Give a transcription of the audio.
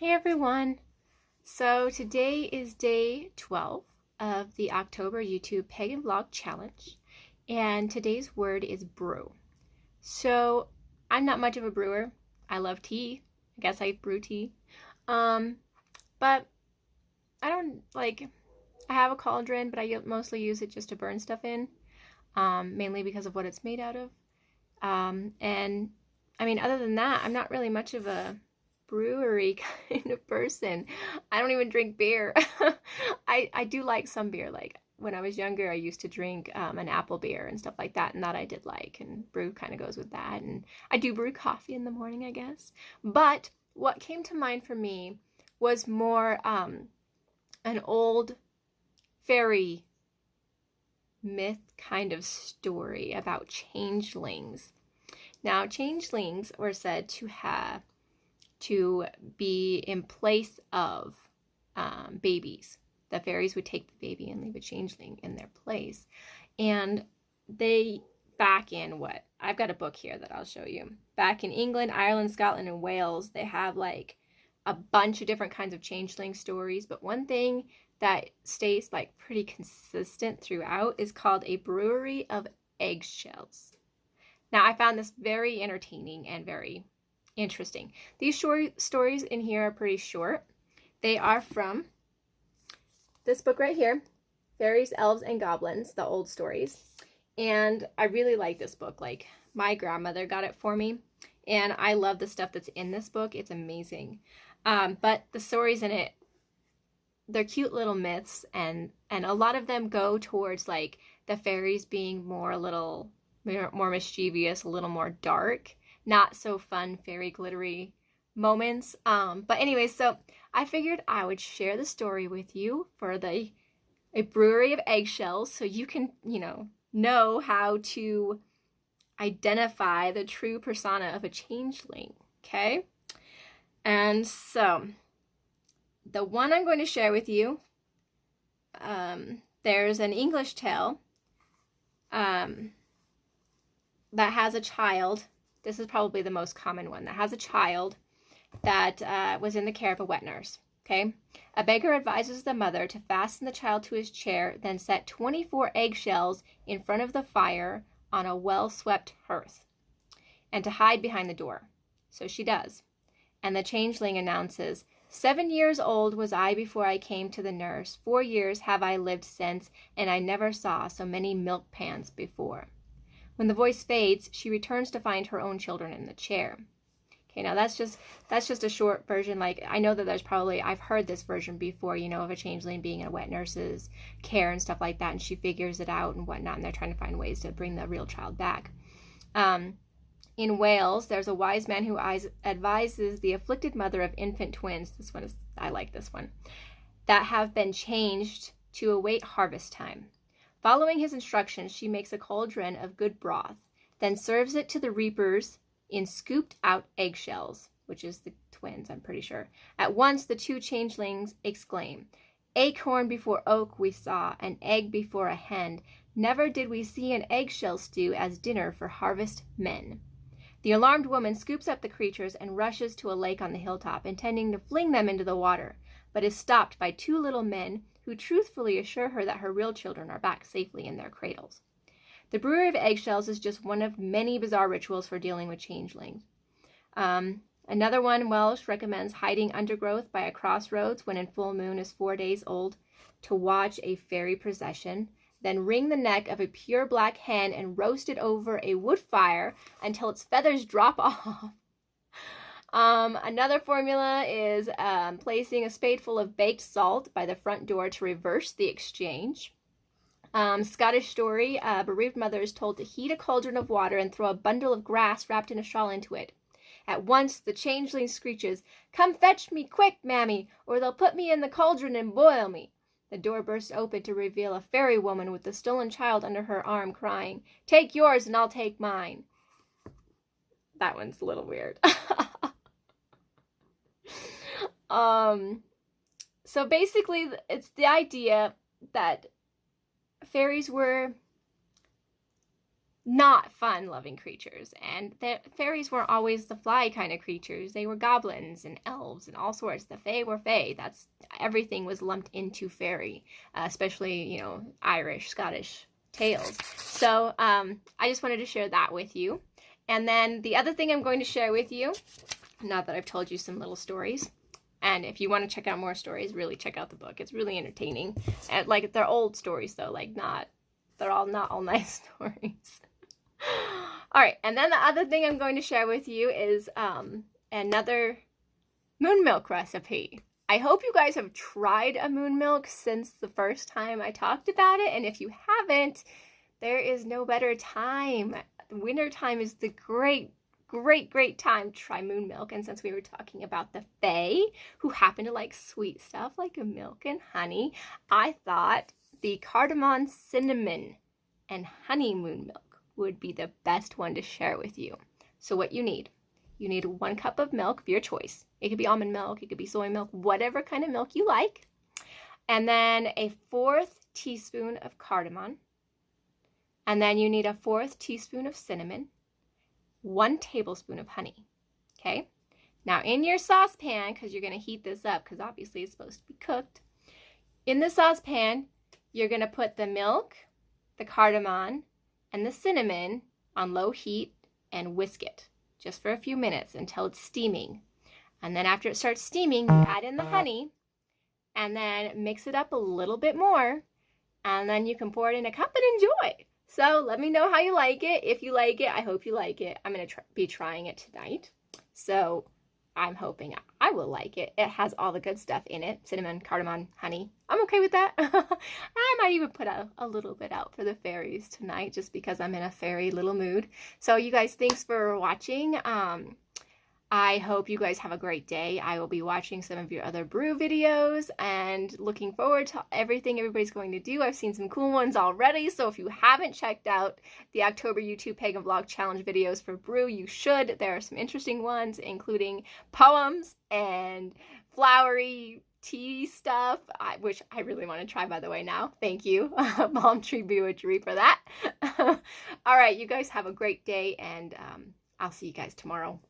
Hey everyone! So today is day 12 of the October YouTube Pagan Vlog Challenge, and today's word is brew. So I'm not much of a brewer. I love tea. I guess I brew tea. But I don't I have a cauldron, but I mostly use it just to burn stuff in, mainly because of what it's made out of. And I mean, other than that, I'm not really much of a brewery kind of person. I don't even drink beer. I do like some beer. Like when I was younger, I used to drink an apple beer and stuff like that, and that I did like. And brew kind of goes with that. And I do brew coffee in the morning, I guess. But what came to mind for me was more an old fairy myth kind of story about changelings. Now, changelings were said to be in place of babies. The fairies would take the baby and leave a changeling in their place. And they, back in what? I've got a book here that I'll show you. Back in England, Ireland, Scotland, and Wales, they have like a bunch of different kinds of changeling stories. But one thing that stays like pretty consistent throughout is called a brewery of eggshells. Now, I found this very entertaining and very interesting. These short stories in here are pretty short. They are from this book right here, Faeries, Elves, and Goblins, the old stories. And I really like this book. Like, my grandmother got it for me, and I love the stuff that's in this book. It's amazing. But the stories in it, they're cute little myths, and a lot of them go towards like the fairies being more mischievous, a little more dark, not so fun fairy glittery moments. But anyway, so I figured I would share the story with you for a brewery of eggshells, so you can know how to identify the true persona of a changeling. Okay, and so the one I'm going to share with you, there's an English tale that has a child. This is probably the most common one that has a child that was in the care of a wet nurse. Okay, a beggar advises the mother to fasten the child to his chair, then set 24 eggshells in front of the fire on a well-swept hearth, and to hide behind the door. So she does. And the changeling announces, 7 years old was I before I came to the nurse. 4 years have I lived since, and I never saw so many milk pans before. When the voice fades, she returns to find her own children in the chair. Okay, now that's just a short version. Like, I know that there's probably, I've heard this version before, of a changeling being in a wet nurse's care and stuff like that, and she figures it out and whatnot, and they're trying to find ways to bring the real child back. In Wales, there's a wise man who advises the afflicted mother of infant twins, I like this one, that have been changed to await harvest time. Following his instructions, she makes a cauldron of good broth, then serves it to the reapers in scooped out eggshells, which is the twins, I'm pretty sure. At once the two changelings exclaim, acorn before oak we saw, an egg before a hen. Never did we see an eggshell stew as dinner for harvest men. The alarmed woman scoops up the creatures and rushes to a lake on the hilltop, intending to fling them into the water, but is stopped by two little men who truthfully assure her that her real children are back safely in their cradles. The brewery of eggshells is just one of many bizarre rituals for dealing with changelings. Another one, Welsh, recommends hiding undergrowth by a crossroads when in full moon is 4 days old to watch a fairy procession, then wring the neck of a pure black hen and roast it over a wood fire until its feathers drop off. Another formula is placing a spadeful of baked salt by the front door to reverse the exchange. Scottish story, a bereaved mother is told to heat a cauldron of water and throw a bundle of grass wrapped in a shawl into it. At once the changeling screeches, come fetch me quick, mammy, or they'll put me in the cauldron and boil me. The door bursts open to reveal a fairy woman with the stolen child under her arm, crying, take yours and I'll take mine. That one's a little weird. So basically, it's the idea that fairies were not fun-loving creatures. And the fairies weren't always the fly kind of creatures. They were goblins and elves and all sorts. The fae were fae. That's everything was lumped into fairy, especially, you know, Irish, Scottish tales. So I just wanted to share that with you. And then the other thing I'm going to share with you, now that I've told you some little stories, and if you want to check out more stories, really check out the book. It's really entertaining. And like, they're old stories though, like they're not all nice stories. All right, and then the other thing I'm going to share with you is another moon milk recipe. I hope you guys have tried a moon milk since the first time I talked about it, and if you haven't, there is no better time. Winter time is the great time to try moon milk. And since we were talking about the fae who happen to like sweet stuff like milk and honey, I thought the cardamom, cinnamon, and honey moon milk would be the best one to share with you. So what you need 1 cup of milk of your choice. It could be almond milk, it could be soy milk, whatever kind of milk you like. And then a 1/4 teaspoon of cardamom. And then you need a 1/4 teaspoon of cinnamon, 1 tablespoon of honey. Okay? Now in your saucepan, because you're going to heat this up, because obviously it's supposed to be cooked, in the saucepan, you're going to put the milk, the cardamom, and the cinnamon on low heat and whisk it just for a few minutes until it's steaming. And then after it starts steaming, you add in the honey and then mix it up a little bit more, and then you can pour it in a cup and enjoy. So let me know how you like it. If you like it, I hope you like it. I'm going to be trying it tonight. So I'm hoping I will like it. It has all the good stuff in it. Cinnamon, cardamom, honey. I'm okay with that. I might even put a little bit out for the fairies tonight just because I'm in a fairy little mood. So you guys, thanks for watching. I hope you guys have a great day. I will be watching some of your other brew videos and looking forward to everything everybody's going to do. I've seen some cool ones already, so if you haven't checked out the October YouTube Pagan Vlog Challenge videos for brew, you should. There are some interesting ones, including poems and flowery tea stuff, which I really want to try, by the way, now. Thank you, Palm Tree Bewitchery, for that. All right, you guys have a great day, and I'll see you guys tomorrow.